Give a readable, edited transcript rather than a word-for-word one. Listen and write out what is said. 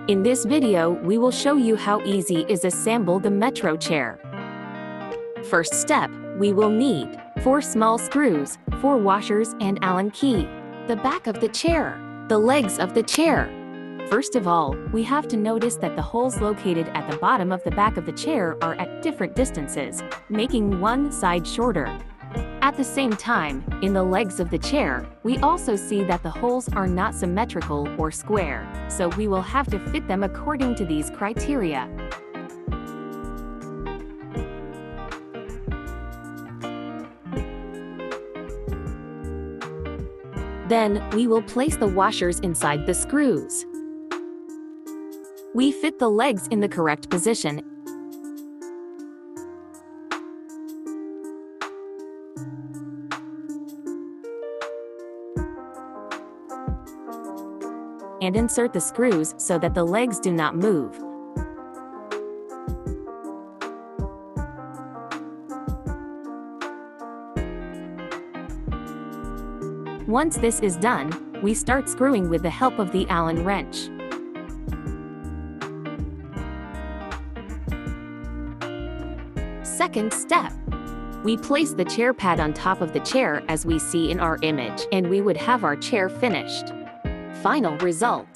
In this video, we will show you how easy is assemble the Metro chair. First step, we will need 4 small screws, 4 washers and Allen key, the back of the chair, the legs of the chair. First of all, we have to notice that the holes located at the bottom of the back of the chair are at different distances, making one side shorter. At the same time, in the legs of the chair, we also see that the holes are not symmetrical or square, so we will have to fit them according to these criteria. Then, we will place the washers inside the screws. We fit the legs in the correct position and insert the screws so that the legs do not move. Once this is done, we start screwing with the help of the Allen wrench. Second step. We place the chair pad on top of the chair as we see in our image, and we would have our chair finished. Final result.